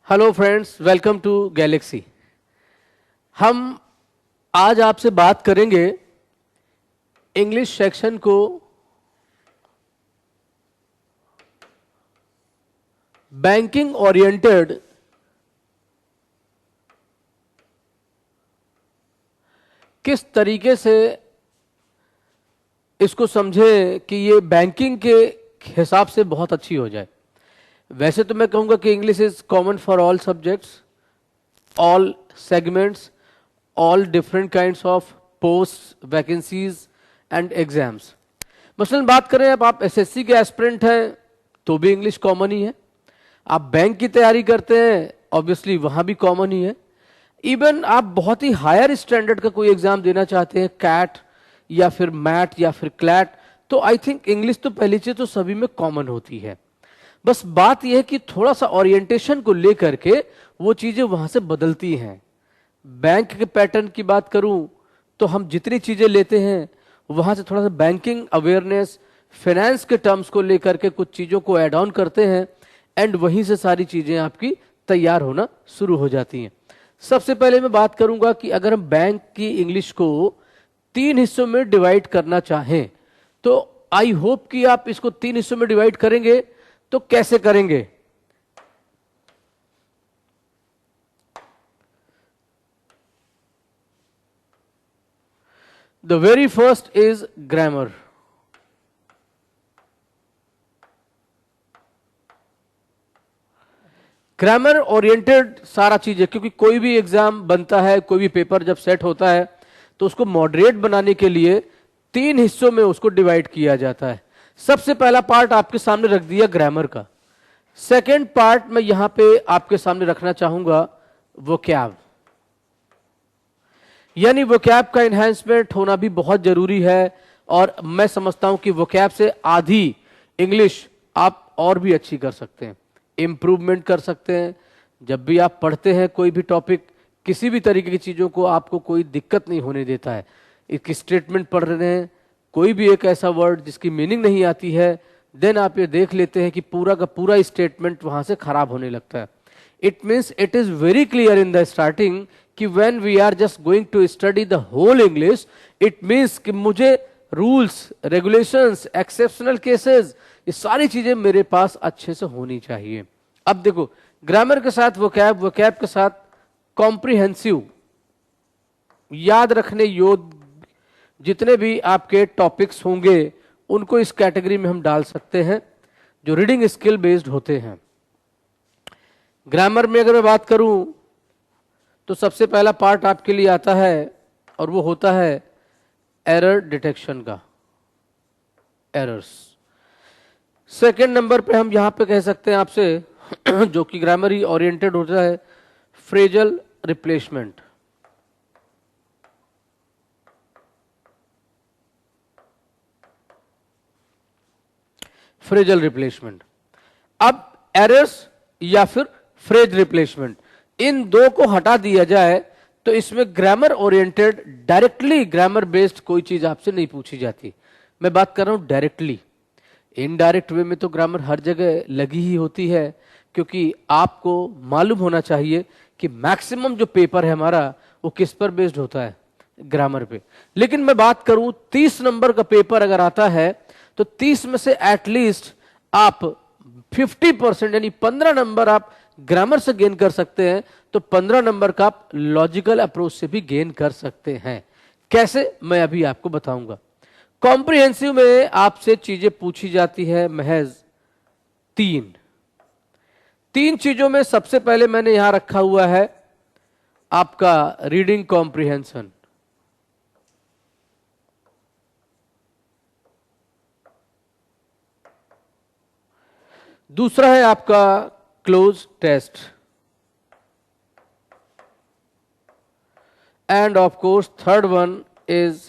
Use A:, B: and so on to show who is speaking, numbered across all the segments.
A: Hello friends, welcome to Galaxy. हम आज आपसे बात करेंगे इंग्लिश सेक्शन को बैंकिंग ओरिएंटेड किस तरीके से इसको समझे कि ये बैंकिंग के हिसाब से बहुत अच्छी हो जाए। वैसे तो मैं कहूंगा कि English is common for all subjects, all segments, all different kinds of post vacancies and exams. मसलन बात करें, अब आप एसएससी के एस्पिरेंट हैं तो भी इंग्लिश कॉमन ही है। आप बैंक की तैयारी करते हैं, ऑब्वियसली वहां भी कॉमन ही है। इवन आप बहुत ही हायर स्टैंडर्ड का कोई एग्जाम देना चाहते हैं, कैट या फिर मैट या फिर क्लैट, तो आई थिंक इंग्लिश तो पहली चीज तो सभी में कॉमन होती है। बस बात यह है कि थोड़ा सा ओरिएंटेशन को लेकर के वो चीजें वहां से बदलती हैं। बैंक के पैटर्न की बात करूं तो हम जितनी चीजें लेते हैं वहां से थोड़ा सा बैंकिंग अवेयरनेस, फाइनेंस के टर्म्स को लेकर के कुछ चीजों को ऐड ऑन करते हैं एंड वहीं से सारी चीजें आपकी तैयार होना शुरू हो जाती हैं। सबसे पहले मैं बात करूंगा कि अगर हम बैंक की इंग्लिश को 3 हिस्सों में डिवाइड करना चाहें तो आई होप कि आप इसको 3 हिस्सों में डिवाइड करेंगे। तो कैसे करेंगे? The very first is grammar. Grammar oriented सारा चीज है, क्योंकि कोई भी एग्जाम बनता है, कोई भी पेपर जब सेट होता है तो उसको मॉडरेट बनाने के लिए 3 हिस्सों में उसको डिवाइड किया जाता है। सबसे पहला पार्ट आपके सामने रख दिया ग्रामर का। सेकेंड पार्ट में यहां पे आपके सामने रखना चाहूंगा वोकैब, यानी वोकैब का एनहांसमेंट होना भी बहुत जरूरी है। और मैं समझता हूं कि वोकैब से आधी इंग्लिश आप और भी अच्छी कर सकते हैं, इंप्रूवमेंट कर सकते हैं। जब भी आप पढ़ते हैं कोई भी टॉपिक, किसी भी तरीके की चीजों को आपको कोई दिक्कत नहीं होने देता है। एक स्टेटमेंट पढ़ रहे हैं, कोई भी एक ऐसा वर्ड जिसकी मीनिंग नहीं आती है, देन आप ये देख लेते हैं कि पूरा का पूरा स्टेटमेंट वहां से खराब होने लगता है। It means it is very clear in the starting कि when we are just going to study the whole English, it means कि मुझे रूल्स, रेगुलेशंस, एक्सेप्शनल केसेस, ये सारी चीजें मेरे पास अच्छे से होनी चाहिए। अब देखो, ग्रामर के साथ वोकैब, वोकैब के साथ कॉम्प्रिहेंसिव, याद रखने योग्य जितने भी आपके टॉपिक्स होंगे उनको इस कैटेगरी में हम डाल सकते हैं जो रीडिंग स्किल बेस्ड होते हैं। ग्रामर में अगर मैं बात करूं तो सबसे पहला पार्ट आपके लिए आता है और वो होता है एरर डिटेक्शन का, एरर्स। सेकेंड नंबर पे हम यहां पे कह सकते हैं आपसे जो कि ग्रामर ही ओरिएंटेड होता है, फ्रेजल रिप्लेसमेंट। Phrasal replacement. अब एरर्स या फिर फ्रेज रिप्लेसमेंट, इन दो को हटा दिया जाए तो इसमें grammar oriented, directly grammar based कोई चीज आपसे नहीं पूछी जाती। मैं बात कर रहा हूं डायरेक्टली। इनडायरेक्ट वे में तो ग्रामर हर जगह लगी ही होती है, क्योंकि आपको मालूम होना चाहिए कि मैक्सिमम जो पेपर है हमारा वो किस पर बेस्ड होता है, ग्रामर पे। लेकिन मैं बात करूं 30 नंबर का पेपर अगर आता है तो 30 में से एटलीस्ट आप 50% यानी 15 नंबर आप ग्रामर से गेन कर सकते हैं, तो 15 नंबर का आप लॉजिकल अप्रोच से भी गेन कर सकते हैं। कैसे, मैं अभी आपको बताऊंगा। कॉम्प्रिहेंसिव में आपसे चीजें पूछी जाती है महज 3 चीजों में। सबसे पहले मैंने यहां रखा हुआ है आपका रीडिंग कॉम्प्रिहेंशन। दूसरा है आपका cloze test, and of course third one is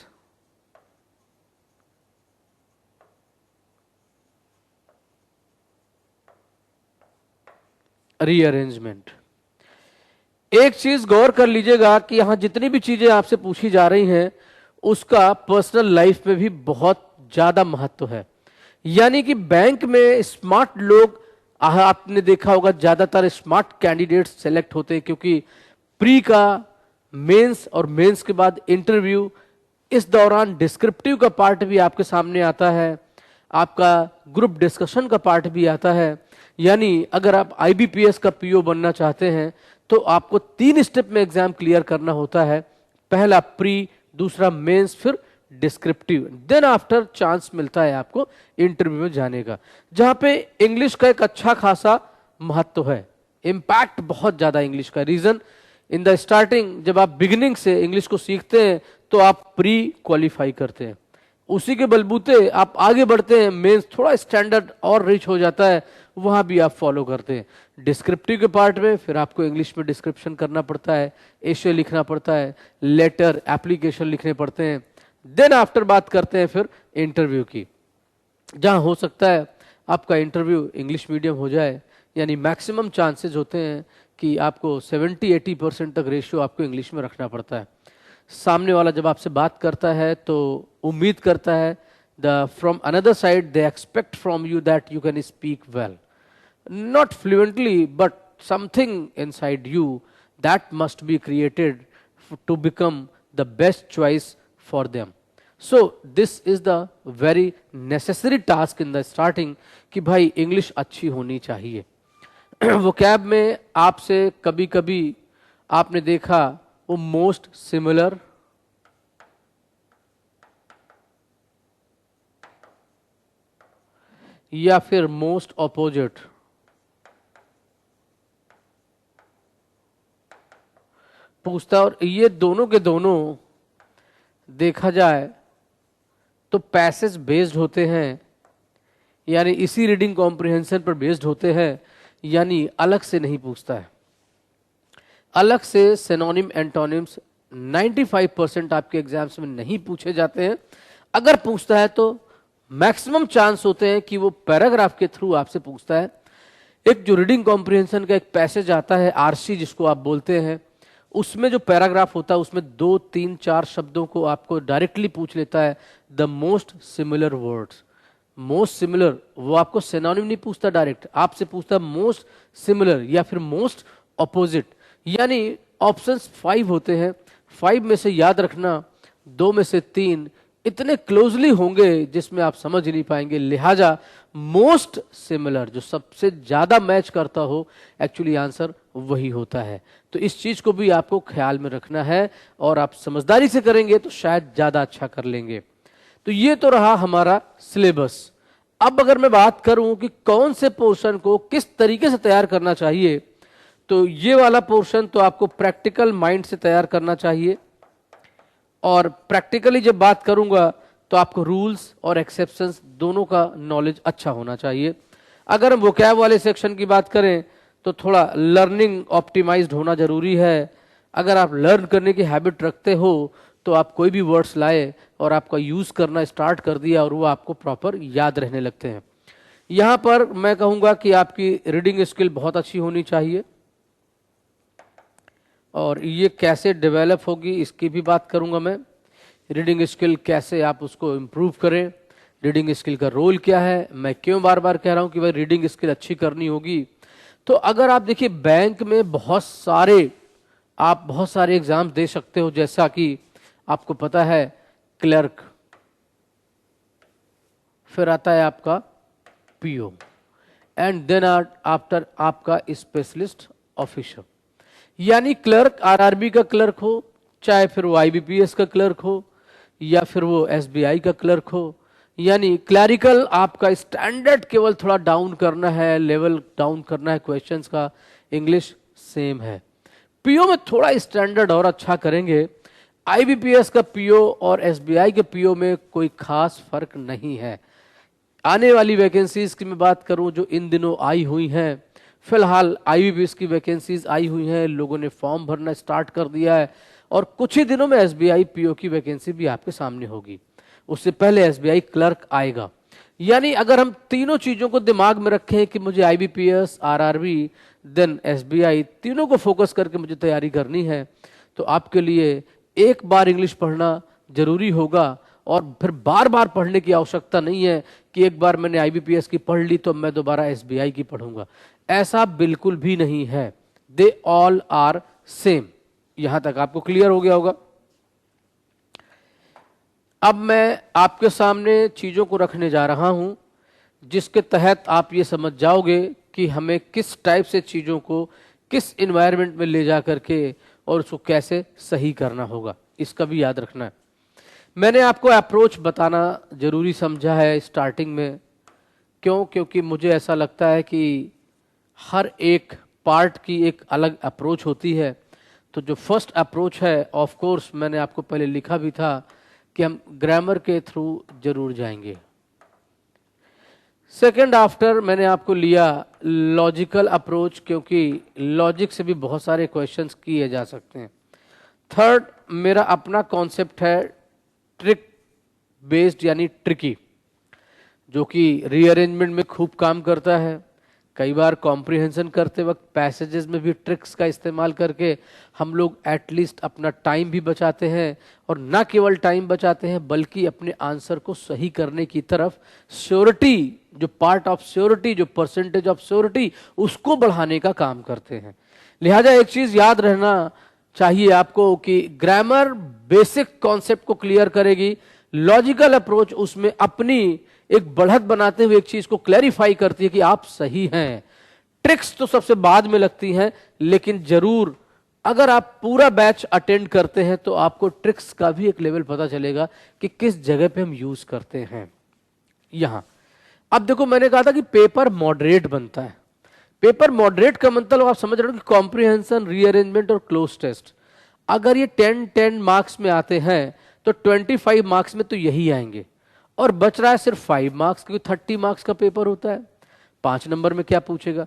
A: rearrangement. एक चीज गौर कर लीजिएगा कि यहां जितनी भी चीजें आपसे पूछी जा रही हैं उसका पर्सनल लाइफ में भी बहुत ज्यादा महत्व है। यानी कि बैंक में स्मार्ट लोग आपने देखा होगा ज्यादातर स्मार्ट कैंडिडेट्स सेलेक्ट होते हैं, क्योंकि प्री का, मेंस और मेंस के बाद इंटरव्यू, इस दौरान डिस्क्रिप्टिव का पार्ट भी आपके सामने आता है, आपका ग्रुप डिस्कशन का पार्ट भी आता है। यानी अगर आप आईबीपीएस का पीओ बनना चाहते हैं तो आपको 3 स्टेप में एग्जाम क्लियर करना होता है। पहला प्री, दूसरा मेंस, फिर डिस्क्रिप्टिव, देन आफ्टर चांस मिलता है आपको इंटरव्यू में जाने का, जहां पे इंग्लिश का एक अच्छा खासा महत्व है, इंपैक्ट बहुत ज्यादा इंग्लिश का। रीजन, इन द स्टार्टिंग जब आप बिगिनिंग से इंग्लिश को सीखते हैं तो आप प्री क्वालिफाई करते हैं, उसी के बलबूते आप आगे बढ़ते हैं, मेंस थोड़ा स्टैंडर्ड और रिच हो जाता है, वहां भी आप फॉलो करते हैं। डिस्क्रिप्टिव के पार्ट में फिर आपको इंग्लिश में डिस्क्रिप्शन करना पड़ता है, एशे लिखना पड़ता है, लेटर, एप्लीकेशन लिखने पड़ते हैं। देन आफ्टर बात करते हैं फिर इंटरव्यू की, जहां हो सकता है आपका इंटरव्यू इंग्लिश मीडियम हो जाए, यानी मैक्सिमम चांसेस होते हैं कि आपको 70-80% तक रेशियो आपको इंग्लिश में रखना पड़ता है। सामने वाला जब आपसे बात करता है तो उम्मीद करता है, the from another side they expect from you that you can speak well, not fluently but something inside you that must be created to become the best choice for them. So this is the very necessary task in the starting कि भाई English अच्छी होनी चाहिए। Vocab में आपसे कभी कभी आपने देखा वो मोस्ट सिमिलर, या फिर मोस्ट ऑपोजिट, पूछता है, और ये दोनों के दोनों देखा जाए तो पैसेज बेस्ड होते हैं, यानी इसी रीडिंग कॉम्प्रिहेंशन पर बेस्ड होते हैं, यानी अलग से नहीं पूछता है। अलग से सिनोनिम एंटोनिम्स 95% आपके एग्जाम्स में नहीं पूछे जाते हैं। अगर पूछता है तो मैक्सिमम चांस होते हैं कि वो पैराग्राफ के थ्रू आपसे पूछता है। एक जो रीडिंग कॉम्प्रिहेंशन का एक पैसेज आता है आरसी जिसको आप बोलते हैं, उसमें जो पैराग्राफ होता है उसमें 2, 3, 4 शब्दों को आपको डायरेक्टली पूछ लेता है, the most similar words. Most similar, वो आपको सिनोनिम नहीं पूछता डायरेक्ट, आपसे पूछता है मोस्ट सिमिलर या फिर मोस्ट ऑपोजिट। यानी ऑप्शंस 5 होते हैं, 5 में से याद रखना 2 में से 3 इतने क्लोजली होंगे जिसमें आप समझ नहीं पाएंगे, लिहाजा मोस्ट सिमिलर जो सबसे ज्यादा मैच करता हो एक्चुअली आंसर वही होता है। तो इस चीज को भी आपको ख्याल में रखना है, और आप समझदारी से करेंगे तो शायद ज्यादा अच्छा कर लेंगे। तो ये तो रहा हमारा सिलेबस। अब अगर मैं बात करूं कि कौन से पोर्शन को किस तरीके से तैयार करना चाहिए, तो ये वाला पोर्शन तो आपको प्रैक्टिकल माइंड से तैयार करना चाहिए, और प्रैक्टिकली जब बात करूंगा तो आपको रूल्स और एक्सेप्शंस दोनों का नॉलेज अच्छा होना चाहिए। अगर हम वोकैब वाले सेक्शन की बात करें तो थोड़ा लर्निंग ऑप्टिमाइज्ड होना जरूरी है। अगर आप लर्न करने की हैबिट रखते हो तो आप कोई भी वर्ड्स लाए और आपका यूज करना स्टार्ट कर दिया और वो आपको प्रॉपर याद रहने लगते हैं। यहां पर मैं कहूंगा कि आपकी रीडिंग स्किल बहुत अच्छी होनी चाहिए, और ये कैसे डेवलप होगी इसकी भी बात करूंगा मैं। रीडिंग स्किल कैसे आप उसको इम्प्रूव करें, रीडिंग स्किल का रोल क्या है, मैं क्यों बार बार कह रहा हूं कि भाई रीडिंग स्किल अच्छी करनी होगी। तो अगर आप देखिए बैंक में बहुत सारे एग्जाम दे सकते हो, जैसा कि आपको पता है क्लर्क, फिर आता है आपका पीओ, एंड देन आफ्टर आपका स्पेशलिस्ट ऑफिसर। यानी क्लर्क आरआरबी का क्लर्क हो, चाहे फिर वो आईबीपीएस का क्लर्क हो या फिर वो एसबीआई का क्लर्क हो, यानी क्लैरिकल आपका स्टैंडर्ड केवल थोड़ा डाउन करना है, लेवल डाउन करना है क्वेश्चंस का, इंग्लिश सेम है। पीओ में थोड़ा स्टैंडर्ड और अच्छा करेंगे। आईबीपीएस का पीओ और एसबीआई के पीओ में कोई खास फर्क नहीं है। आने वाली वैकेंसीज की मैं बात करूं जो इन दिनों आई हुई हैं, फिलहाल आईबीपीएस की वैकेंसीज आई हुई हैं, लोगों ने फॉर्म भरना स्टार्ट कर दिया है, और कुछ ही दिनों में एसबीआई पीओ की वैकेंसी भी आपके सामने होगी। उससे पहले एसबीआई क्लर्क आएगा। यानी अगर हम तीनों चीजों को दिमाग में रखें कि मुझे आईबीपीएस, आरआरबी, देन एसबीआई, तीनों को फोकस करके मुझे तैयारी करनी है, तो आपके लिए एक बार इंग्लिश पढ़ना जरूरी होगा, और फिर बार बार पढ़ने की आवश्यकता नहीं है कि एक बार मैंने आईबीपीएस की पढ़ ली तो मैं दोबारा एसबीआई की पढ़ूंगा। ऐसा बिल्कुल भी नहीं है। They all are same. यहां तक आपको क्लियर हो गया होगा। अब मैं आपके सामने चीजों को रखने जा रहा हूं जिसके तहत आप ये समझ जाओगे कि हमें किस टाइप से चीजों को किस इन्वायरमेंट में ले जा करके और उसको कैसे सही करना होगा, इसका भी याद रखना है। मैंने आपको अप्रोच बताना जरूरी समझा है स्टार्टिंग में। क्यों? क्योंकि मुझे ऐसा लगता है कि हर एक पार्ट की एक अलग अप्रोच होती है। तो जो फर्स्ट अप्रोच है, ऑफ कोर्स मैंने आपको पहले लिखा भी था कि हम ग्रामर के थ्रू जरूर जाएंगे। सेकंड आफ्टर मैंने आपको लिया लॉजिकल अप्रोच, क्योंकि लॉजिक से भी बहुत सारे क्वेश्चंस किए जा सकते हैं। थर्ड मेरा अपना कॉन्सेप्ट है ट्रिक बेस्ड यानी ट्रिकी, जो कि रीअरेंजमेंट में खूब काम करता है। कई बार कॉम्प्रिहेंशन करते वक्त पैसेजेस में भी ट्रिक्स का इस्तेमाल करके हम लोग एटलीस्ट अपना टाइम भी बचाते हैं, और ना केवल टाइम बचाते हैं बल्कि अपने आंसर को सही करने की तरफ श्योरिटी, जो पार्ट ऑफ श्योरिटी, जो परसेंटेज ऑफ श्योरिटी, उसको बढ़ाने का काम करते हैं। लिहाजा एक चीज याद रहना चाहिए आपको कि ग्रामर बेसिक कॉन्सेप्ट को क्लियर करेगी, लॉजिकल अप्रोच उसमें अपनी एक बढ़त बनाते हुए एक चीज को क्लैरिफाई करती है कि आप सही हैं। ट्रिक्स तो सबसे बाद में लगती हैं, लेकिन जरूर अगर आप पूरा बैच अटेंड करते हैं तो आपको ट्रिक्स का भी एक लेवल पता चलेगा कि किस जगह पे हम यूज करते हैं। यहां अब देखो, मैंने कहा था कि पेपर मॉडरेट बनता है। पेपर मॉडरेट का मतलब आप समझ रहे हो कि कॉम्प्रिहेंशन, रीअरेंजमेंट और क्लोज टेस्ट, अगर ये 10-10 मार्क्स में आते हैं तो 25 मार्क्स में तो यही आएंगे, और बच रहा है सिर्फ 5 मार्क्स, क्योंकि 30 मार्क्स का पेपर होता है। 5 नंबर में क्या पूछेगा?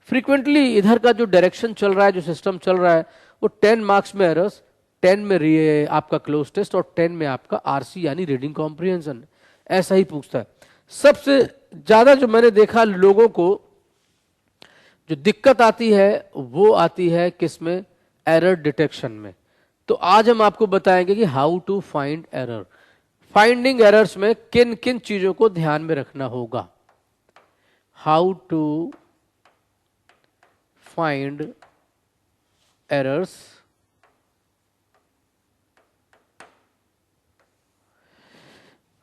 A: फ्रीक्वेंटली इधर का जो डायरेक्शन चल रहा है, जो सिस्टम चल रहा है, वो 10 मार्क्स में एरर्स, 10 में आपका क्लोज टेस्ट और 10 में आपका आरसी यानी रीडिंग कॉम्प्रिहेंशन, ऐसा ही पूछता है। सबसे ज्यादा जो मैंने देखा लोगों को जो दिक्कत आती है वो आती है किसमें? एरर डिटेक्शन में। तो आज हम आपको बताएंगे कि how to find error. Finding errors में किन किन चीजों को ध्यान में रखना होगा। How to find errors,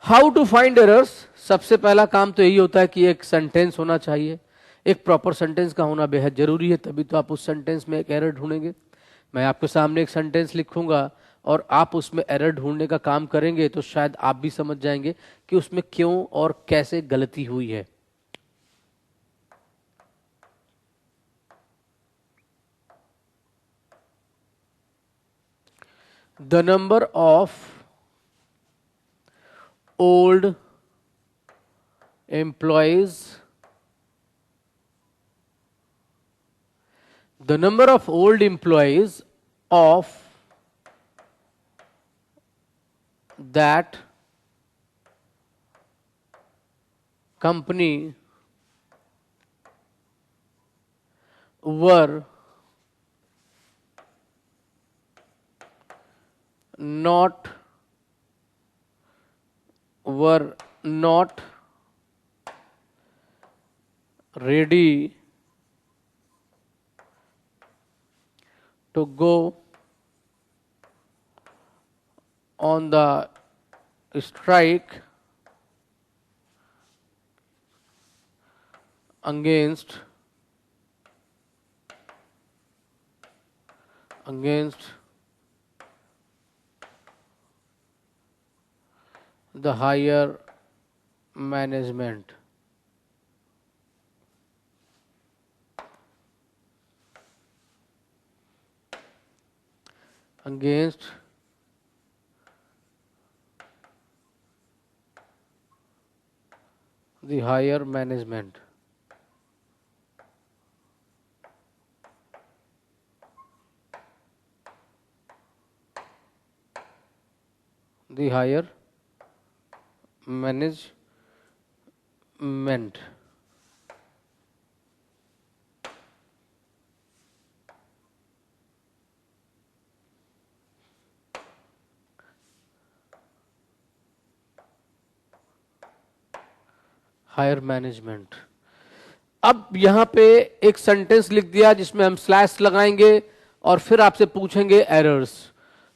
A: how to find errors. सबसे पहला काम तो यही होता है कि एक सेंटेंस होना चाहिए। एक प्रॉपर सेंटेंस का होना बेहद जरूरी है, तभी तो आप उस सेंटेंस में एक एरर ढूंढेंगे। मैं आपके सामने एक सेंटेंस लिखूंगा और आप उसमें एरर ढूंढने का काम करेंगे, तो शायद आप भी समझ जाएंगे कि उसमें क्यों और कैसे गलती हुई है। The number of old employees, the number of old employees of that company were not ready to go on the strike against the higher management. Against the higher management. The higher management. Higher management. अब यहां पे एक sentence लिख दिया जिसमें हम slash लगाएंगे और फिर आपसे पूछेंगे एरर्स।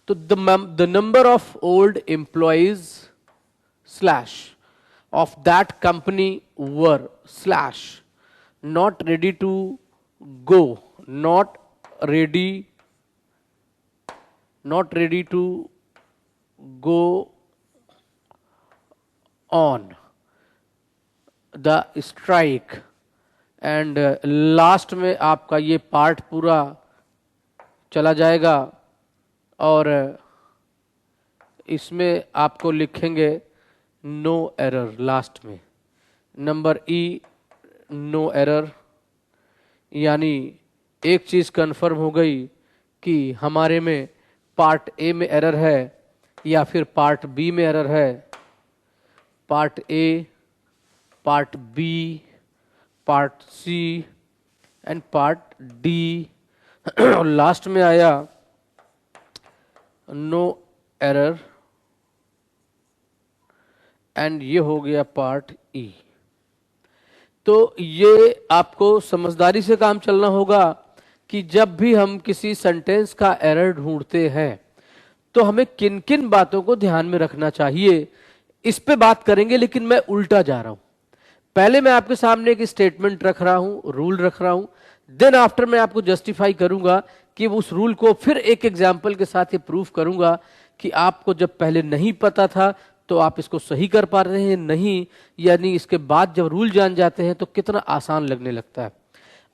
A: तो the number of old employees slash of that company were slash not ready to go, not ready to go on the strike, and last में आपका ये पार्ट पूरा चला जाएगा और इसमें आपको लिखेंगे नो एरर लास्ट में। नंबर ई, नो एरर, यानी एक चीज कंफर्म हो गई कि हमारे में पार्ट ए में एरर है या फिर पार्ट बी में एरर है। Part A, part B, part C and part D और लास्ट में आया नो एरर एंड ये हो गया पार्ट ई। तो ये आपको समझदारी से काम चलना होगा कि जब भी हम किसी सेंटेंस का एरर ढूंढते हैं तो हमें किन किन बातों को ध्यान में रखना चाहिए, इस पे बात करेंगे। लेकिन मैं उल्टा जा रहा हूं। पहले मैं आपके सामने एक स्टेटमेंट रख रहा हूं, रूल रख रहा हूं, देन आफ्टर मैं आपको जस्टिफाई करूंगा कि उस रूल को फिर एक एग्जाम्पल के साथ ये प्रूफ करूंगा कि आपको जब पहले नहीं पता था तो आप इसको सही कर पा रहे हैं, नहीं, यानी इसके बाद जब रूल जान जाते हैं तो कितना आसान लगने लगता है।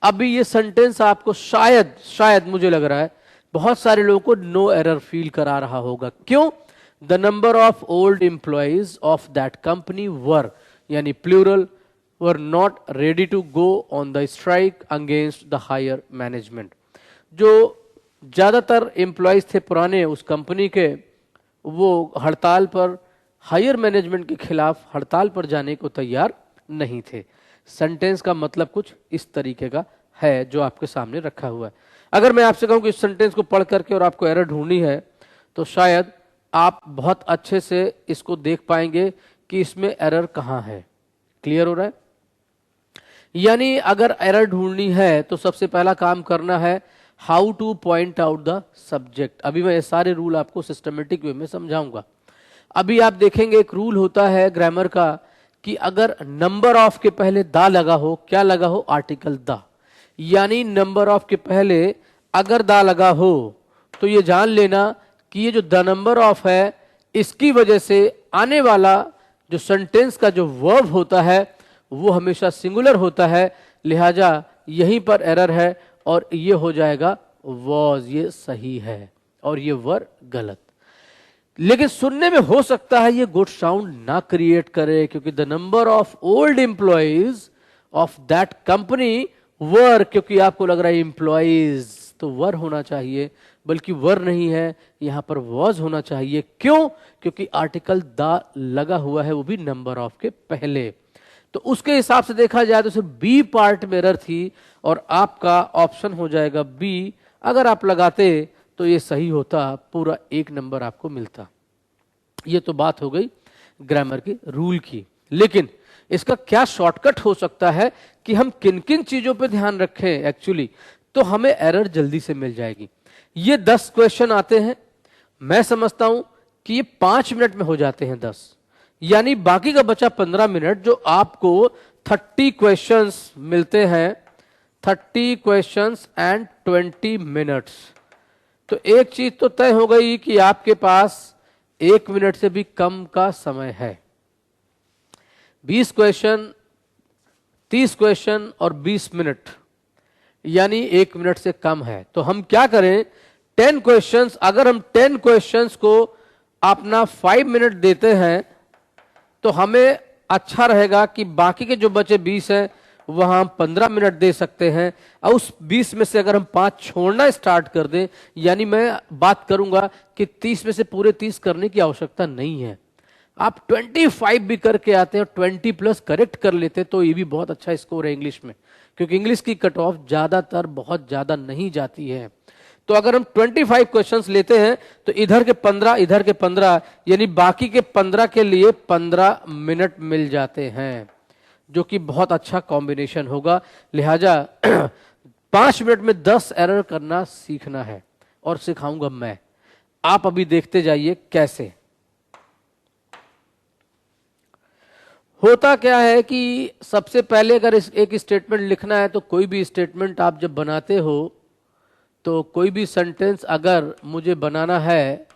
A: अभी ये सेंटेंस आपको शायद मुझे लग रहा है बहुत सारे लोगों को नो एरर फील करा रहा होगा। क्यों? The number of old employees of that company were, यानी plural, were not ready to go on the strike against the higher management. जो ज्यादातर एम्प्लॉइज थे पुराने उस कंपनी के, वो हड़ताल पर, हायर मैनेजमेंट के खिलाफ हड़ताल पर जाने को तैयार नहीं थे। सेंटेंस का मतलब कुछ इस तरीके का है जो आपके सामने रखा हुआ है। अगर मैं आपसे कहूं कि इस सेंटेंस को पढ़ करके और आपको एरर ढूंढनी है तो शायद आप बहुत अच्छे से इसको देख पाएंगे कि इसमें एरर कहां है। क्लियर हो रहा है? यानी अगर एरर ढूंढनी है तो सबसे पहला काम करना है how two point out the subject. अभी मैं ये सारे रूल आपको सिस्टमेटिक वे में समझाऊंगा। अभी आप देखेंगे एक रूल होता है ग्रामर का कि अगर नंबर ऑफ के पहले दा लगा हो, क्या लगा हो? आर्टिकल दा। यानी नंबर ऑफ के पहले अगर दा लगा हो तो ये जान लेना कि ये जो द नंबर ऑफ है इसकी वजह से आने वाला जो सेंटेंस का जो वर्ब होता है वो हमेशा सिंगुलर होता है, लिहाजा यहीं पर एरर है और ये हो जाएगा वॉज। ये सही है और ये वर गलत। लेकिन सुनने में हो सकता है ये गुड साउंड ना क्रिएट करे क्योंकि the number of old employees of that company were, क्योंकि आपको लग रहा है एम्प्लॉइज तो वर होना चाहिए, बल्कि वर नहीं है, यहां पर वॉज होना चाहिए। क्यों? क्योंकि आर्टिकल दा लगा हुआ है, वो भी नंबर ऑफ के पहले। तो उसके हिसाब से देखा जाए तो सिर्फ बी पार्ट में एरर थी और आपका ऑप्शन हो जाएगा बी। अगर आप लगाते तो ये सही होता, पूरा 1 नंबर आपको मिलता। ये तो बात हो गई ग्रामर की रूल की। लेकिन इसका क्या शॉर्टकट हो सकता है कि हम किन किन चीजों पे ध्यान रखें एक्चुअली, तो हमें एरर जल्दी से मिल जाएगी। ये 10 क्वेश्चन आते हैं, मैं समझता हूं कि ये 5 मिनट में हो जाते हैं 10, यानी बाकी का बचा 15 मिनट जो आपको 30 क्वेश्चंस मिलते हैं, 30 क्वेश्चंस एंड 20 मिनट्स। तो एक चीज तो तय हो गई कि आपके पास 1 मिनट से भी कम का समय है। 20 क्वेश्चन, 30 क्वेश्चन और 20 मिनट, यानी 1 मिनट से कम है। तो हम क्या करें, 10 क्वेश्चंस, अगर हम 10 क्वेश्चंस को अपना 5 मिनट देते हैं तो हमें अच्छा रहेगा कि बाकी के जो बचे 20 हैं वहां हम 15 मिनट दे सकते हैं। और उस 20 में से अगर हम 5 छोड़ना स्टार्ट कर दें, यानी मैं बात करूंगा कि 30 में से पूरे 30 करने की आवश्यकता नहीं है। आप 25 भी करके आते हैं, 20 प्लस करेक्ट कर लेते तो ये भी बहुत अच्छा स्कोर है इंग्लिश में, क्योंकि इंग्लिश की कट ऑफ ज्यादातर बहुत ज्यादा नहीं जाती है। तो अगर हम 25 क्वेश्चंस लेते हैं तो इधर के 15, इधर के 15, यानी बाकी के 15 के लिए 15 मिनट मिल जाते हैं। जो कि बहुत अच्छा कॉम्बिनेशन होगा। लिहाजा 5 मिनट में 10 एरर करना सीखना है और सिखाऊंगा मैं। आप अभी देखते जाइए कैसे होता क्या है कि सबसे पहले अगर एक स्टेटमेंट लिखना है तो कोई भी स्टेटमेंट आप जब बनाते हो तो कोई भी सेंटेंस अगर मुझे बनाना है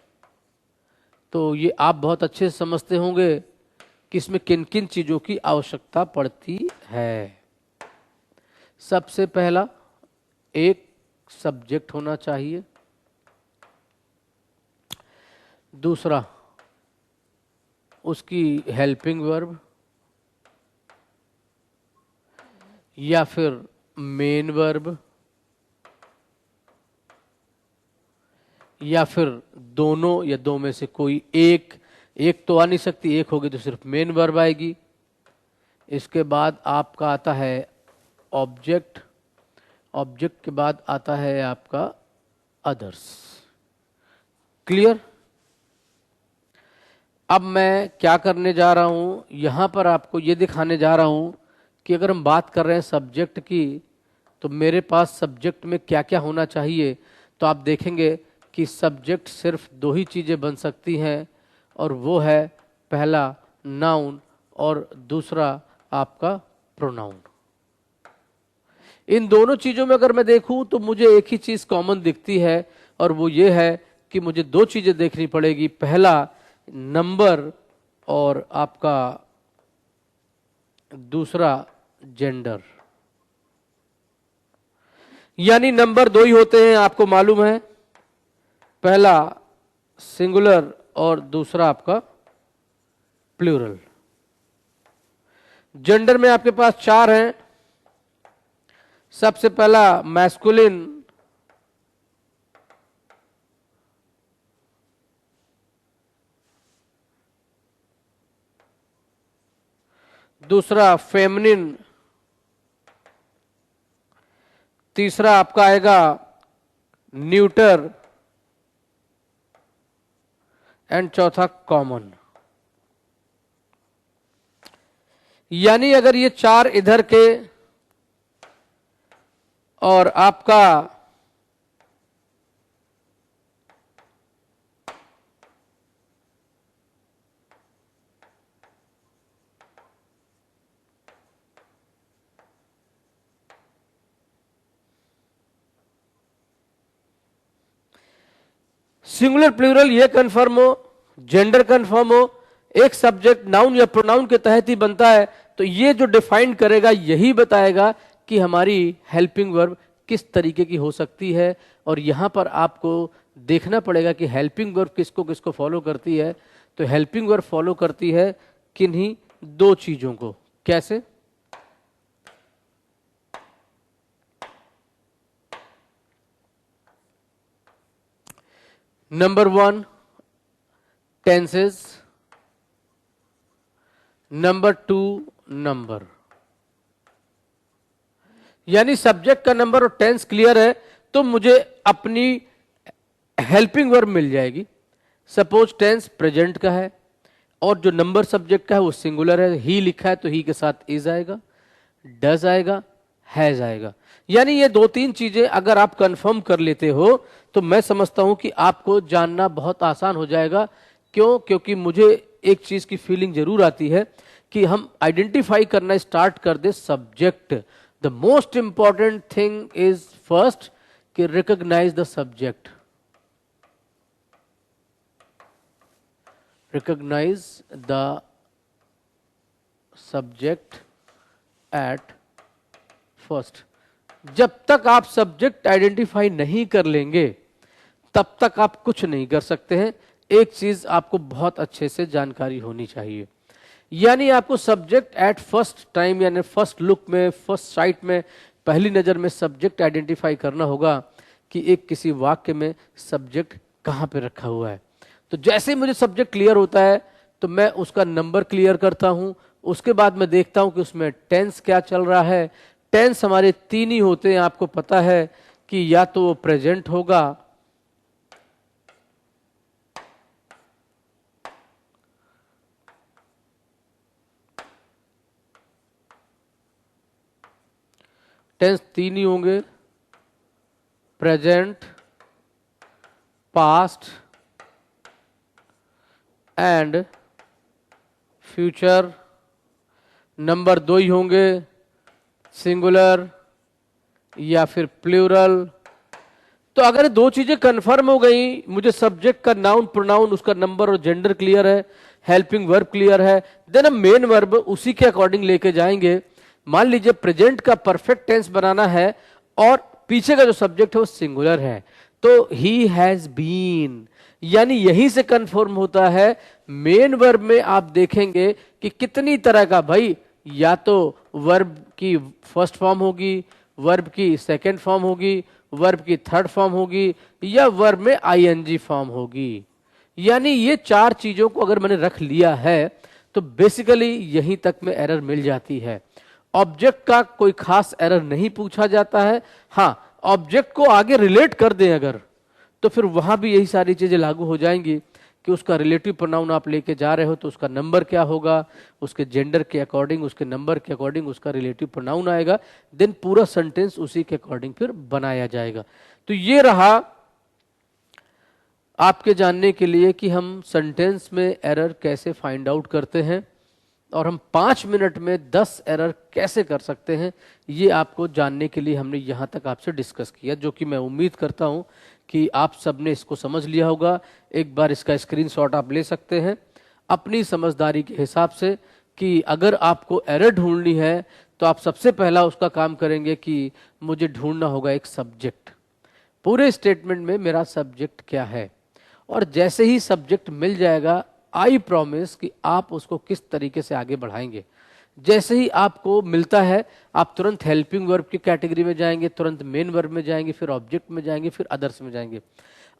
A: तो ये आप बहुत अच्छे से समझते होंगे कि इसमें किन किन चीजों की आवश्यकता पड़ती है। सबसे पहला एक सब्जेक्ट होना चाहिए, दूसरा उसकी हेल्पिंग वर्ब या फिर मेन वर्ब या फिर दोनों या दो में से कोई एक। एक तो आ नहीं सकती, एक होगी तो सिर्फ मेन वर्ब आएगी। इसके बाद आपका आता है ऑब्जेक्ट, ऑब्जेक्ट के बाद आता है आपका अदर्स। क्लियर? अब मैं क्या करने जा रहा हूं, यहां पर आपको ये दिखाने जा रहा हूं कि अगर हम बात कर रहे हैं सब्जेक्ट की तो मेरे पास सब्जेक्ट में क्या क्या होना चाहिए। तो आप देखेंगे कि सब्जेक्ट सिर्फ दो ही चीजें बन सकती हैं और वो है पहला नाउन और दूसरा आपका प्रोनाउन। इन दोनों चीजों में अगर मैं देखूं तो मुझे एक ही चीज कॉमन दिखती है और वो ये है कि मुझे दो चीजें देखनी पड़ेगी, पहला नंबर और आपका दूसरा जेंडर। यानी नंबर दो ही होते हैं, आपको मालूम है, पहला सिंगुलर और दूसरा आपका प्लूरल। जेंडर में आपके पास चार हैं। सबसे पहला मैस्कुलिन, दूसरा फेमिनिन, तीसरा आपका आएगा न्यूटर एंड चौथा कॉमन। यानी अगर ये चार इधर के और आपका सिंगुलर प्लूरल ये कंफर्म हो, जेंडर कंफर्म हो, एक सब्जेक्ट नाउन या प्रोनाउन के तहत ही बनता है, तो ये जो डिफाइन करेगा यही बताएगा कि हमारी हेल्पिंग वर्ब किस तरीके की हो सकती है। और यहां पर आपको देखना पड़ेगा कि हेल्पिंग वर्ब किसको किसको फॉलो करती है। तो हेल्पिंग वर्ब फॉलो करती है किन्हीं दो चीजों को। कैसे? Number one tenses, number two number. यानी सब्जेक्ट का नंबर और टेंस क्लियर है तो मुझे अपनी हेल्पिंग वर्ब मिल जाएगी। सपोज टेंस प्रेजेंट का है और जो नंबर सब्जेक्ट का है वो सिंगुलर है, ही लिखा है तो ही के साथ इज आएगा, डज आएगा, हैज आएगा। यानी ये दो तीन चीजें अगर आप कंफर्म कर लेते हो तो मैं समझता हूं कि आपको जानना बहुत आसान हो जाएगा। क्यों? क्योंकि मुझे एक चीज की फीलिंग जरूर आती है कि हम आइडेंटिफाई करना स्टार्ट कर दे subject. The most important thing is first कि recognise the subject, recognise the subject at first. जब तक आप सब्जेक्ट आइडेंटिफाई नहीं कर लेंगे तब तक आप कुछ नहीं कर सकते हैं। एक चीज आपको बहुत अच्छे से जानकारी होनी चाहिए, यानी आपको सब्जेक्ट एट फर्स्ट टाइम यानी फर्स्ट लुक में, फर्स्ट साइट में, पहली नजर में सब्जेक्ट आइडेंटिफाई करना होगा कि एक किसी वाक्य में सब्जेक्ट कहां पे रखा हुआ है। तो जैसे मुझे सब्जेक्ट क्लियर होता है तो मैं उसका नंबर क्लियर करता हूं, उसके बाद मैं देखता हूं कि उसमें टेंस क्या चल रहा है। टेंस हमारे तीन ही होते हैं, आपको पता है कि या तो वो प्रेजेंट होगा, टेंस तीन ही होंगे, present, past and future. Number दो ही होंगे, सिंगुलर या फिर प्लूरल। तो अगर दो चीजें कंफर्म हो गई, मुझे सब्जेक्ट का नाउन प्रोनाउन उसका नंबर और जेंडर क्लियर है, हेल्पिंग वर्ब क्लियर है, देन हम मेन वर्ब उसी के अकॉर्डिंग लेके जाएंगे। मान लीजिए प्रेजेंट का परफेक्ट टेंस बनाना है और पीछे का जो सब्जेक्ट है वो सिंगुलर है, तो ही हैज बीन, यानी यहीं से कंफर्म होता है। मेन वर्ब में आप देखेंगे कि कितनी तरह का, भाई या तो वर्ब की फर्स्ट फॉर्म होगी, वर्ब की सेकंड फॉर्म होगी, वर्ब की थर्ड फॉर्म होगी, या वर्ब में आईएनजी फॉर्म होगी। यानी ये चार चीजों को अगर मैंने रख लिया है तो बेसिकली यहीं तक में एरर मिल जाती है। ऑब्जेक्ट का कोई खास एरर नहीं पूछा जाता है। हाँ, ऑब्जेक्ट को आगे रिलेट कर दें अगर, तो फिर वहां भी यही सारी चीजें लागू हो जाएंगी कि उसका रिलेटिव प्रोनाउन आप लेके जा रहे हो तो उसका नंबर क्या होगा, उसके जेंडर के अकॉर्डिंग, उसके नंबर के अकॉर्डिंग उसका रिलेटिव प्रोनाउन आएगा, देन पूरा सेंटेंस उसी के अकॉर्डिंग फिर बनाया जाएगा। तो ये रहा आपके जानने के लिए कि हम सेंटेंस में एरर कैसे फाइंड आउट करते हैं और हम 5 मिनट में 10 एरर कैसे कर सकते हैं, ये आपको जानने के लिए हमने यहां तक आपसे डिस्कस किया, जो कि मैं उम्मीद करता हूं कि आप सबने इसको समझ लिया होगा। एक बार इसका स्क्रीनशॉट आप ले सकते हैं अपनी समझदारी के हिसाब से कि अगर आपको एरर ढूंढनी है तो आप सबसे पहला उसका काम करेंगे कि मुझे ढूंढना होगा एक सब्जेक्ट, पूरे स्टेटमेंट में मेरा सब्जेक्ट क्या है। और जैसे ही सब्जेक्ट मिल जाएगा, आई प्रॉमिस कि आप उसको किस तरीके से आगे बढ़ाएंगे। जैसे ही आपको मिलता है आप तुरंत हेल्पिंग वर्ब की कैटेगरी में जाएंगे, तुरंत मेन वर्ब में जाएंगे, फिर ऑब्जेक्ट में जाएंगे, फिर अदर्स में जाएंगे।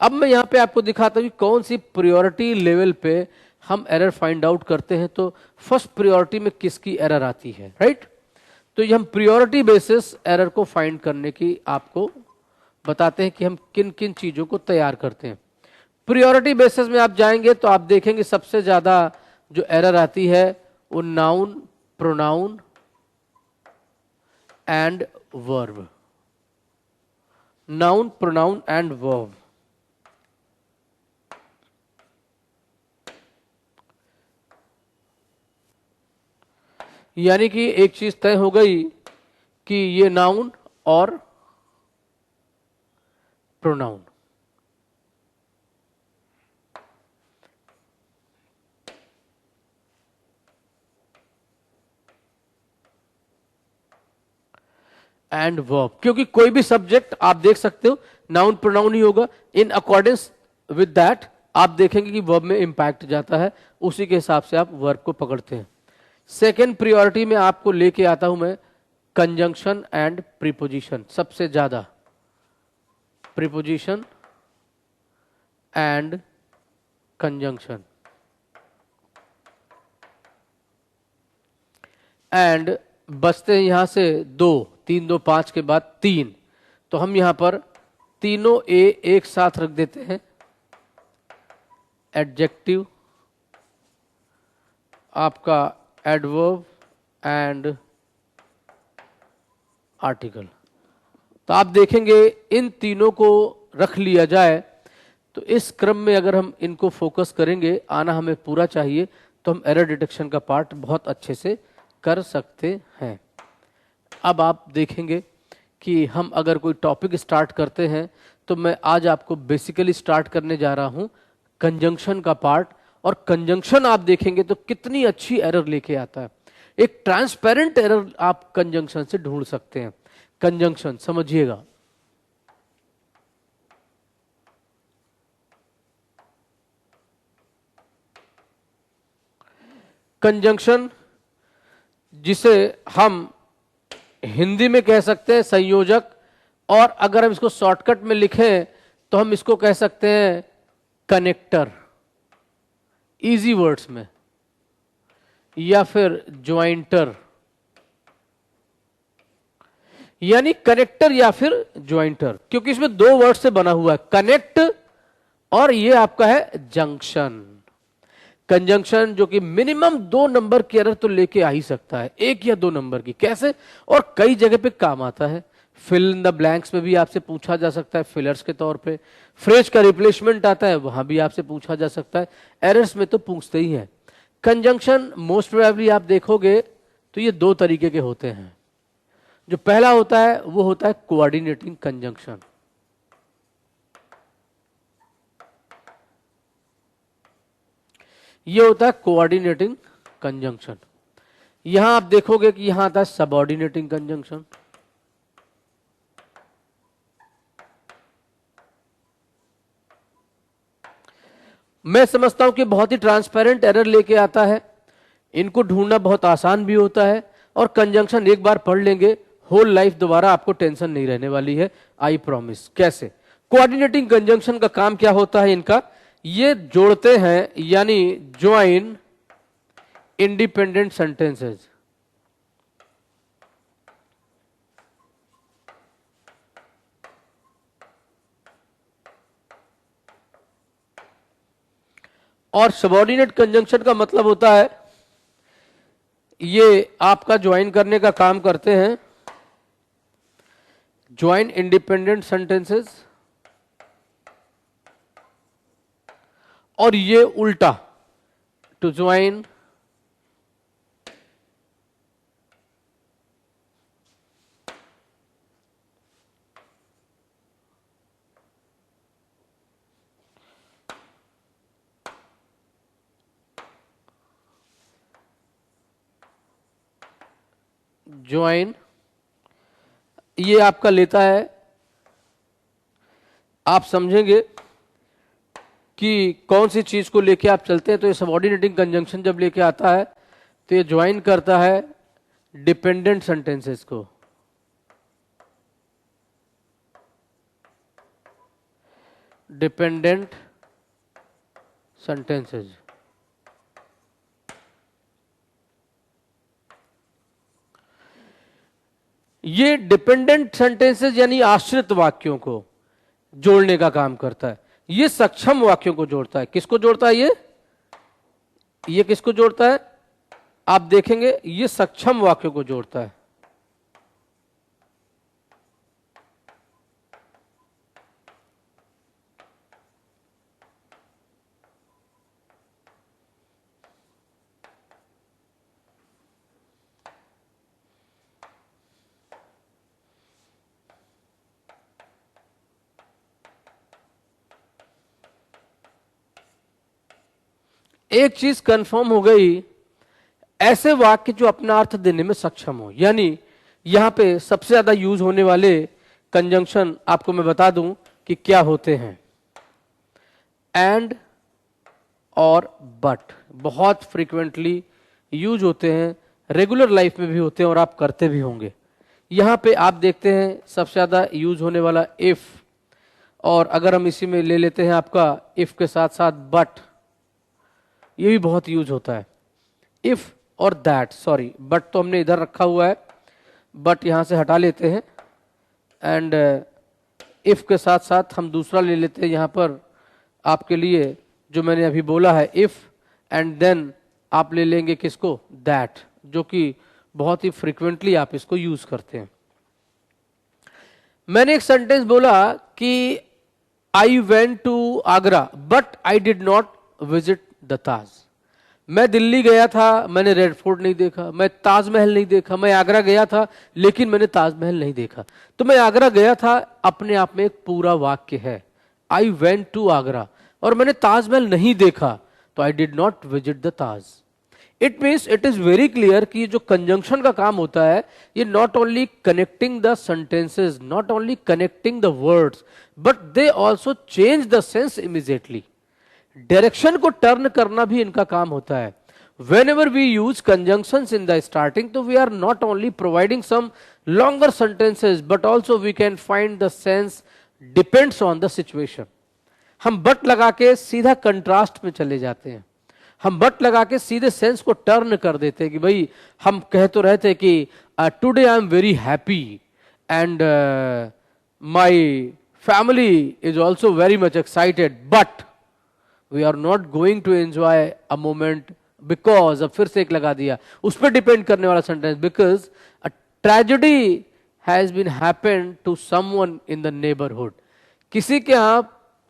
A: अब मैं यहाँ पे आपको दिखाता हूँ कि कौन सी प्रायोरिटी लेवल पे हम एरर फाइंड आउट करते हैं। तो फर्स्ट प्रायोरिटी में किसकी एरर आती है, राइट। तो ये हम प्रायोरिटी बेसिस एरर को फाइंड करने की आपको बताते हैं कि हम किन किन चीजों को तैयार करते हैं। प्रायोरिटी बेसिस में आप जाएंगे तो आप देखेंगे सबसे ज्यादा जो एरर आती है वो noun, pronoun and verb, noun, pronoun and verb. यानी कि एक चीज तय हो गई कि ये नाउन और प्रोनाउन। एंड वर्ब, क्योंकि कोई भी सब्जेक्ट आप देख सकते हो नाउन प्रोनाउन ही होगा। इन अकॉर्डेंस विद दैट आप देखेंगे कि वर्ब में इंपैक्ट जाता है, उसी के हिसाब से आप वर्ब को पकड़ते हैं। सेकेंड प्रायोरिटी में आपको लेके आता हूं मैं कंजंक्शन एंड प्रीपोजिशन, सबसे ज्यादा प्रीपोजिशन एंड कंजंक्शन। एंड बचते हैं यहां से दो, 3 2 5 के बाद 3, तो हम यहां पर तीनों ए एक साथ रख देते हैं। एडजेक्टिव, आपका एडवर्ब एंड आर्टिकल। तो आप देखेंगे इन तीनों को रख लिया जाए तो इस क्रम में अगर हम इनको फोकस करेंगे, आना हमें पूरा चाहिए, तो हम एरर डिटेक्शन का पार्ट बहुत अच्छे से कर सकते हैं। अब आप देखेंगे कि हम अगर कोई टॉपिक स्टार्ट करते हैं तो मैं आज आपको बेसिकली स्टार्ट करने जा रहा हूं कंजंक्शन का पार्ट। और कंजंक्शन आप देखेंगे तो कितनी अच्छी एरर लेके आता है। एक ट्रांसपेरेंट एरर आप कंजंक्शन से ढूंढ सकते हैं। कंजंक्शन समझिएगा, कंजंक्शन जिसे हम हिंदी में कह सकते हैं संयोजक, और अगर हम इसको शॉर्टकट में लिखें तो हम इसको कह सकते हैं कनेक्टर, इजी वर्ड्स में, या फिर ज्वाइंटर। यानी कनेक्टर या फिर ज्वाइंटर, क्योंकि इसमें दो वर्ड से बना हुआ है, कनेक्ट और ये आपका है जंक्शन। कंजंक्शन जो कि मिनिमम 2 नंबर की एरर तो लेके आ ही सकता है, 1 या 2 नंबर की, कैसे, और कई जगह पे काम आता है। फिल इन द ब्लैंक्स में भी आपसे पूछा जा सकता है फिलर्स के तौर पे, फ्रेज का रिप्लेसमेंट आता है वहां भी आपसे पूछा जा सकता है, एरर्स में तो पूछते ही हैं। कंजंक्शन मोस्ट प्रोबेबली आप देखोगे तो ये 2 तरीके के होते हैं। जो पहला होता है वो होता है कोऑर्डिनेटिंग कंजंक्शन। ये होता है कोऑर्डिनेटिंग कंजंक्शन। यहां आप देखोगे कि यहां आता है सबऑर्डिनेटिंग कंजंक्शन। मैं समझता हूं कि बहुत ही ट्रांसपेरेंट एरर लेके आता है, इनको ढूंढना बहुत आसान भी होता है, और कंजंक्शन एक बार पढ़ लेंगे होल लाइफ दोबारा आपको टेंशन नहीं रहने वाली है, आई प्रॉमिस। कैसे? कोऑर्डिनेटिंग कंजंक्शन का काम क्या होता है इनका, ये जोड़ते हैं, यानी ज्वाइन इंडिपेंडेंट सेंटेंसेस। और सबऑर्डिनेट कंजंक्शन का मतलब होता है ये आपका ज्वाइन करने का काम करते हैं, ज्वाइन इंडिपेंडेंट सेंटेंसेस, और ये उल्टा, टू ज्वाइन ज्वाइन, ये आपका लेता है, आप समझेंगे कि कौन सी चीज को लेके आप चलते हैं। तो ये सबऑर्डिनेटिंग कंजंक्शन जब लेके आता है तो ये ज्वाइन करता है डिपेंडेंट सेंटेंसेस को, डिपेंडेंट सेंटेंसेस। ये डिपेंडेंट सेंटेंसेस यानी आश्रित वाक्यों को जोड़ने का काम करता है। ये सक्षम वाक्यों को जोड़ता है। किसको जोड़ता है ये किसको जोड़ता है, आप देखेंगे ये सक्षम वाक्यों को जोड़ता है। एक चीज कंफर्म हो गई, ऐसे वाक्य जो अपना अर्थ देने में सक्षम हो, यानी यहां पे सबसे ज्यादा यूज होने वाले कंजंक्शन आपको मैं बता दूं कि क्या होते हैं। एंड और बट बहुत फ्रीक्वेंटली यूज होते हैं, रेगुलर लाइफ में भी होते हैं और आप करते भी होंगे। यहां पे आप देखते हैं सबसे ज्यादा यूज होने वाला इफ, और अगर हम इसी में ले लेते हैं आपका इफ के साथ साथ बट, ये भी बहुत यूज होता है। इफ और दैट, सॉरी बट तो हमने इधर रखा हुआ है, बट यहां से हटा लेते हैं, एंड इफ के साथ साथ हम दूसरा ले लेते हैं यहां पर आपके लिए जो मैंने अभी बोला है, इफ एंड देन आप ले लेंगे किसको, दैट, जो कि बहुत ही फ्रिक्वेंटली आप इसको यूज करते हैं। मैंने एक सेंटेंस बोला कि I went to Agra but I did not visit the Taj. मैं दिल्ली गया था, मैंने रेड फोर्ट नहीं देखा, मैं ताजमहल नहीं देखा, मैं आगरा गया था लेकिन मैंने ताजमहल नहीं देखा। तो मैं आगरा गया था अपने आप में एक पूरा वाक्य है, आई वेंट टू आगरा, और मैंने ताजमहल नहीं देखा तो आई did not visit the Taj. It means it is very clear कि जो कंजंक्शन का काम होता है ये not only connecting the sentences, not only connecting the words, but they also change the sense immediately. Direction को टर्न करना भी इनका काम होता है। whenever we use conjunctions in the starting, तो we are not only providing some longer sentences but also we can find the sense depends on the situation। हम but लगा के सीधा कंट्रास्ट में चले जाते हैं, हम बट लगा के सीधे सेंस को टर्न कर देते हैं कि भाई हम कह तो रहे थे कि today I am very happy and my family is also very much excited, but we are not going to enjoy a moment because, अब फिर से एक लगा दिया, उस पर डिपेंड करने वाला sentence, because a tragedy has been happened to someone in the neighbourhood. किसी के यहां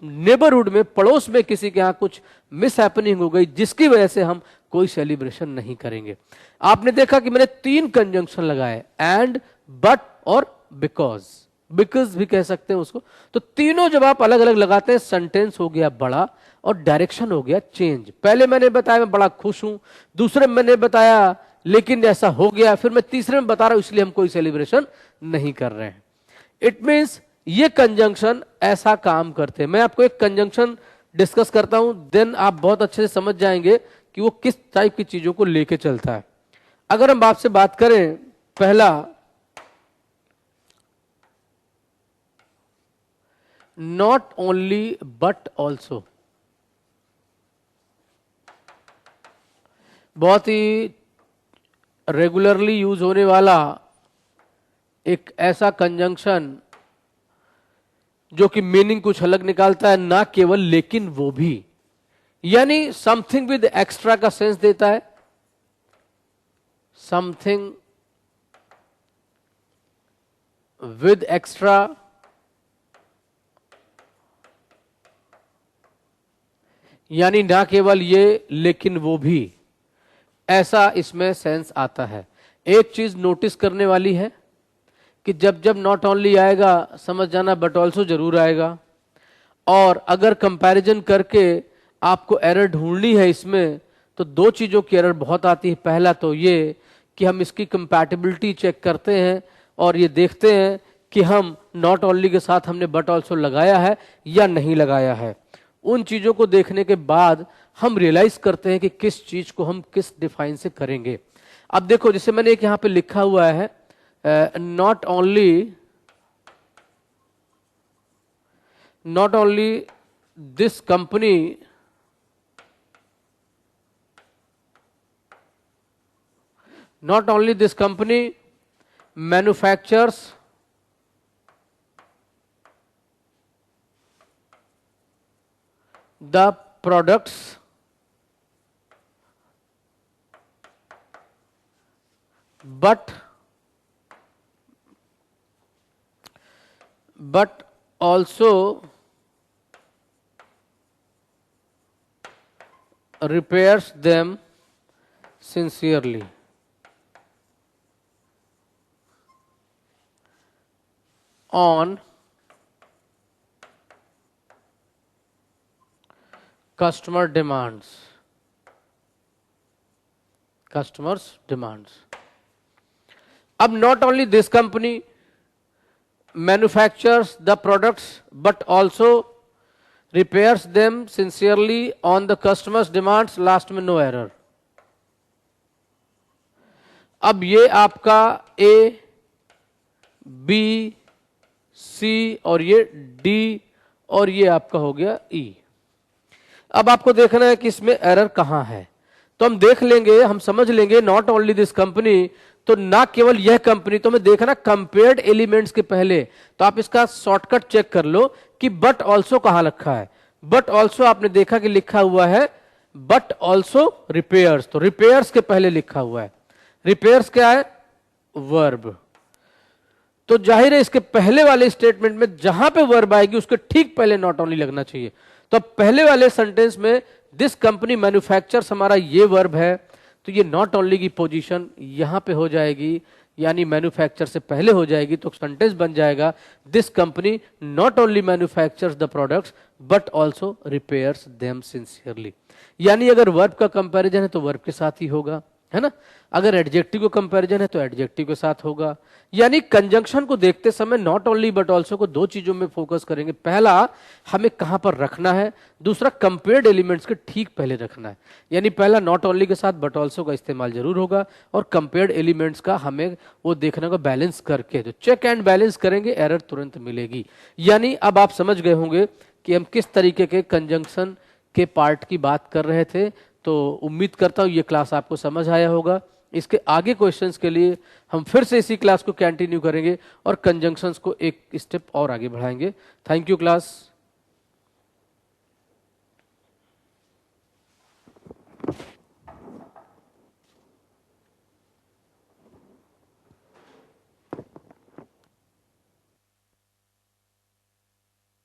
A: नेबरहुड में, पड़ोस में किसी के यहां कुछ मिस हैपनिंग हो गई जिसकी वजह से हम कोई सेलिब्रेशन नहीं करेंगे। आपने देखा कि मैंने 3 कंजंक्शन लगाए, एंड, बट और बिकॉज। बिकॉज भी कह सकते हैं उसको। तो तीनों जब आप अलग अलग लगाते हैं, सेंटेंस हो गया बड़ा और डायरेक्शन हो गया चेंज। पहले मैंने बताया मैं बड़ा खुश हूं, दूसरे में मैंने बताया लेकिन ऐसा हो गया, फिर मैं तीसरे में बता रहा हूं इसलिए हम कोई सेलिब्रेशन नहीं कर रहे हैं। इट मींस ये कंजंक्शन ऐसा काम करते हैं। मैं आपको एक कंजंक्शन डिस्कस करता हूं, देन आप बहुत अच्छे से समझ जाएंगे कि वो किस टाइप की चीजों को लेके चलता है। अगर हम आपसे बात करें, पहला नॉट ओनली बट ऑल्सो, बहुत ही रेगुलरली यूज होने वाला एक ऐसा कंजंक्शन जो कि मीनिंग कुछ अलग निकालता है, ना केवल लेकिन वो भी, यानी समथिंग विद एक्स्ट्रा का सेंस देता है, समथिंग विद एक्स्ट्रा, यानी ना केवल ये लेकिन वो भी, ऐसा इसमें सेंस आता है। एक चीज नोटिस करने वाली है कि जब जब नॉट ओनली आएगा समझ जाना बट ऑल्सो जरूर आएगा। और अगर कंपैरिजन करके आपको एरर ढूंढनी है इसमें, तो 2 चीजों की एरर बहुत आती है। पहला तो ये कि हम इसकी कंपैटिबिलिटी चेक करते हैं और ये देखते हैं कि हम नॉट ओनली के साथ हमने बट ऑल्सो लगाया है या नहीं लगाया है। उन चीजों को देखने के बाद हम रियलाइज करते हैं कि किस चीज को हम किस डिफाइन से करेंगे। अब देखो, जैसे मैंने एक यहां पे लिखा हुआ है, not only this company manufactures the products but also repairs them sincerely। on customers demands। अब not only this company manufactures the products but also repairs them sincerely on the customers demands, last में no error. अब ये आपका A, B, C और ये D और ये आपका हो गया E। अब आपको देखना है कि इसमें एरर कहां है, तो हम देख लेंगे, हम समझ लेंगे नॉट ओनली दिस कंपनी, तो ना केवल यह कंपनी, तो हमें देखना कंपेयर्ड एलिमेंट्स के पहले, तो आप इसका शॉर्टकट चेक कर लो कि बट ऑल्सो कहां रखा है। बट ऑल्सो आपने देखा कि लिखा हुआ है बट ऑल्सो रिपेयर्स, तो रिपेयर्स के पहले लिखा हुआ है। रिपेयर्स क्या है? वर्ब। तो जाहिर है इसके पहले वाले स्टेटमेंट में जहां पे वर्ब आएगी उसके ठीक पहले नॉट ओनली लगना चाहिए। तो पहले वाले सेंटेंस में दिस कंपनी मैन्युफैक्चर्स हमारा ये वर्ब है, तो ये नॉट ओनली की पोजीशन यहां पे हो जाएगी, यानी मैन्युफैक्चर से पहले हो जाएगी, तो सेंटेंस बन जाएगा this company not only manufactures the products but also repairs them sincerely. यानी अगर वर्ब का कंपैरिजन है तो वर्ब के साथ ही होगा, है ना। अगर एडजेक्टिव को कंपैरिजन है तो एडजेक्टिव के साथ होगा। यानी कंजंक्शन को देखते समय नॉट ओनली बट ऑल्सो को 2 चीजों में फोकस करेंगे। पहला, हमें कहां पर रखना है, दूसरा कंपेयर्ड एलिमेंट्स के ठीक पहले रखना है। यानी पहला नॉट ओनली के साथ बट ऑल्सो का इस्तेमाल जरूर होगा और कंपेयर्ड एलिमेंट्स का हमें वो देखने को बैलेंस करके, जो चेक एंड बैलेंस करेंगे एरर तुरंत मिलेगी। यानी अब आप समझ गए होंगे कि हम किस तरीके के कंजंक्शन के पार्ट की बात कर रहे थे। तो उम्मीद करता हूं ये क्लास आपको समझ आया होगा। इसके आगे क्वेश्चंस के लिए हम फिर से इसी क्लास को कंटिन्यू करेंगे और कंजंक्शंस को एक स्टेप और आगे बढ़ाएंगे। Thank you class.
B: हैं।